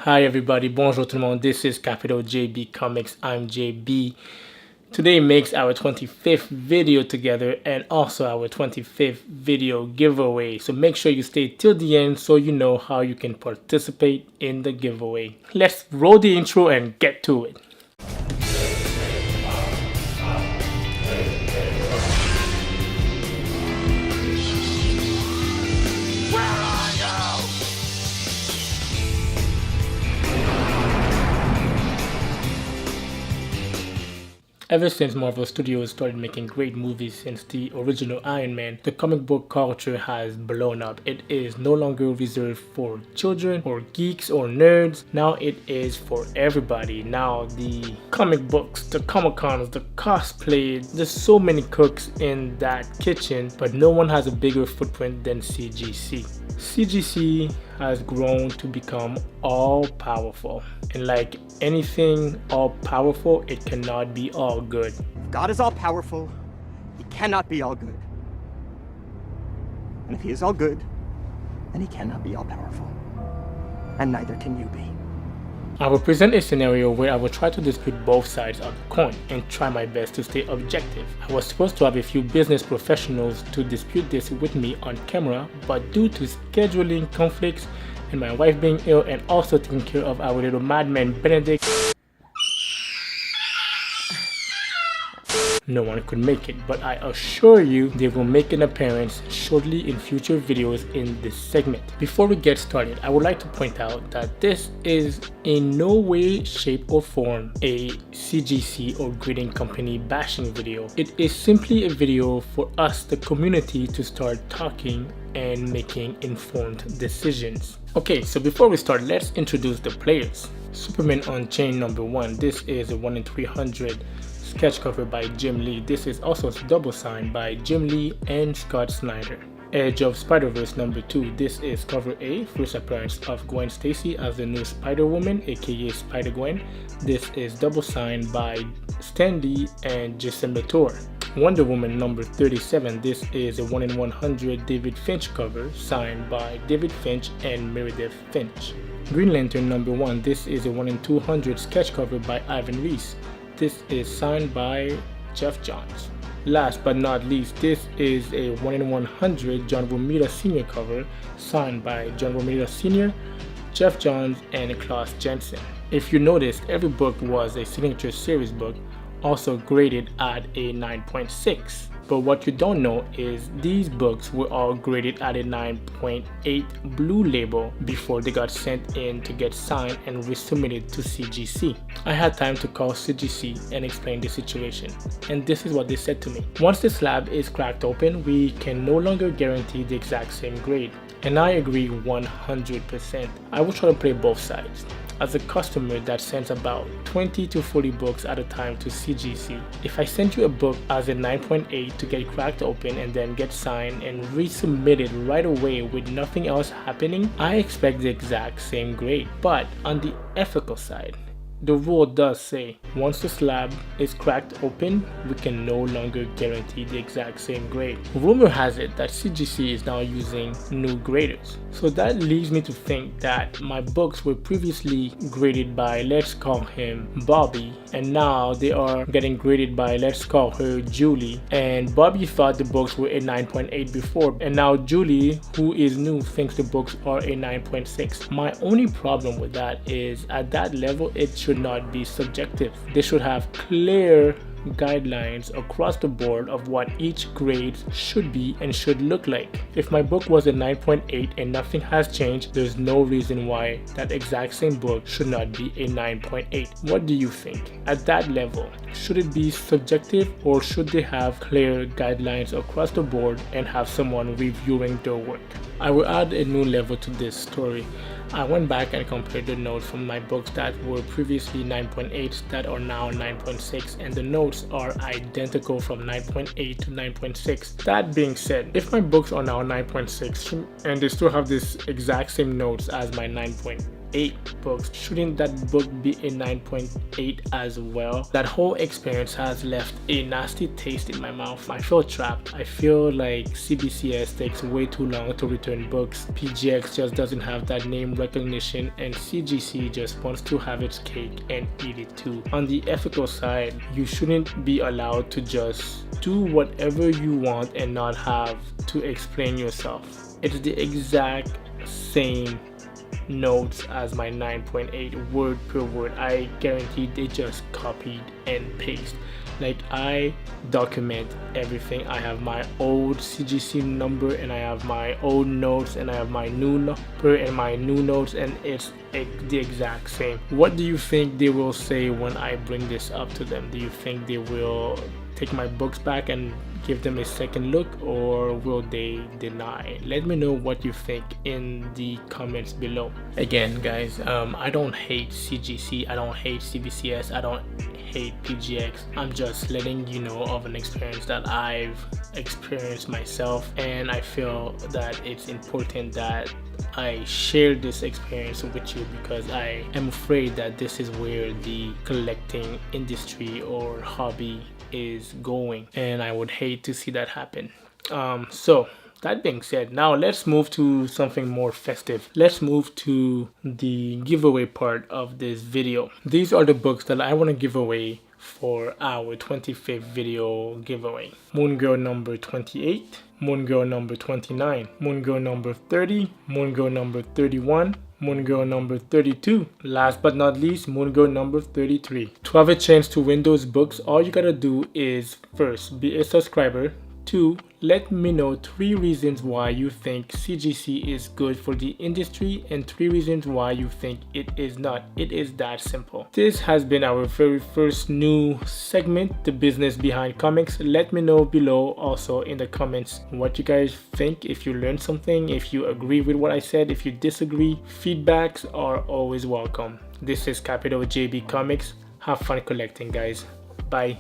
Hi everybody, bonjour tout le monde, this is Capital JB Comics, I'm JB. Today makes our 25th video together and also our 25th video giveaway. So make sure you stay till the end so you know how you can participate in the giveaway. Let's roll the intro and get to it. Ever since Marvel Studios started making great movies since the original Iron Man, the comic book culture has blown up. It is no longer reserved for children or geeks or nerds. Now it is for everybody. Now the comic books, the Comic-Cons, the cosplay, there's so many cooks in that kitchen, but no one has a bigger footprint than CGC. CGC has grown to become all powerful, and like anything all powerful, it cannot be all good. If God is all powerful, he cannot be all good. And if he is all good, then he cannot be all powerful. And neither can you be. I will present a scenario where I will try to dispute both sides of the coin and try my best to stay objective. I was supposed to have a few business professionals to dispute this with me on camera, but due to scheduling conflicts and my wife being ill and also taking care of our little madman Benedict, no one could make it, but I assure you they will make an appearance shortly in future videos in this segment. Before we get started, I would like to point out that this is in no way, shape or form a CGC or grading company bashing video. It is simply a video for us, the community, to start talking and making informed decisions. Okay, so before we start, let's introduce the players. Superman Unchained #1. This is a 1 in 300 sketch cover by Jim Lee. This is also double signed by Jim Lee and Scott Snyder. Edge of Spider-Verse #2. This is cover A, first appearance of Gwen Stacy as the new Spider-Woman, aka Spider-Gwen. This is double signed by Stan Lee and Jason Latour. Wonder Woman #37. This is a 1 in 100 David Finch cover, signed by David Finch and Meredith Finch. Green Lantern #1. This is a 1 in 200 sketch cover by Ivan Reis. This is signed by Jeff Johns. Last but not least, this is a 1 in 100 John Romita Sr. cover, signed by John Romita Sr., Jeff Johns, and Klaus Jensen. If you noticed, every book was a signature series book, also graded at a 9.6. But what you don't know is these books were all graded at a 9.8 blue label before they got sent in to get signed and resubmitted to CGC. I had time to call CGC and explain the situation, and this is what they said to me. Once the slab is cracked open, we can no longer guarantee the exact same grade. And I agree 100%. I will try to play both sides. As a customer that sends about 20 to 40 books at a time to CGC, if I send you a book as a 9.8 to get cracked open and then get signed and resubmitted right away with nothing else happening, I expect the exact same grade. But on the ethical side, the rule does say once the slab is cracked open, we can no longer guarantee the exact same grade. Rumor has it that CGC is now using new graders. So that leads me to think that my books were previously graded by, let's call him Bobby, and now they are getting graded by, let's call her Julie. And Bobby thought the books were a 9.8 before, and now Julie, who is new, thinks the books are a 9.6. My only problem with that is at that level, it should not be subjective. They should have clear guidelines across the board of what each grade should be and should look like. If my book was a 9.8 and nothing has changed, there's no reason why that exact same book should not be a 9.8. What do you think? At that level, should it be subjective, or should they have clear guidelines across the board and have someone reviewing their work? I will add a new level to this story. I went back and compared the notes from my books that were previously 9.8 that are now 9.6, and the notes are identical from 9.8 to 9.6. That being said, if my books are now 9.6 and they still have this exact same notes as my 9.8, 9.8 books. Shouldn't that book be a 9.8 as well? That whole experience has left a nasty taste in my mouth. I feel trapped. I feel like CBCS takes way too long to return books. PGX just doesn't have that name recognition, and CGC just wants to have its cake and eat it too. On the ethical side, you shouldn't be allowed to just do whatever you want and not have to explain yourself. It's the exact same notes as my 9.8 word per word. I guarantee they just copied and pasted. Like, I document everything. I have my old CGC number, and I have my old notes, and I have my new number and my new notes, and it's the exact same. What do you think they will say when I bring this up to them? Do you think they will take my books back and give them a second look, or will they deny? Let me know what you think in the comments below. Again, guys, I don't hate CGC, I don't hate CBCS, I don't hate PGX. I'm just letting you know of an experience that I've experienced myself, and I feel that it's important that I share this experience with you, because I am afraid that this is where the collecting industry or hobby is going, and I would hate to see that happen. So that being said, now let's move to something more festive. Let's move to the giveaway part of this video. These are the books that I want to give away for our 25th video giveaway. Moon Girl number 28, Moon Girl number 29, Moon Girl number 30, Moon Girl number 31, Moon Girl number 32. Last but not least, Moon Girl number 33. To have a chance to win those books, all you gotta do is, first, be a subscriber. 2, let me know 3 reasons why you think CGC is good for the industry, and 3 reasons why you think it is not. It is that simple. This has been our very first new segment, the business behind comics. Let me know below also in the comments what you guys think, if you learned something, if you agree with what I said, if you disagree. Feedbacks are always welcome. This is Capital JB Comics. Have fun collecting, guys. Bye.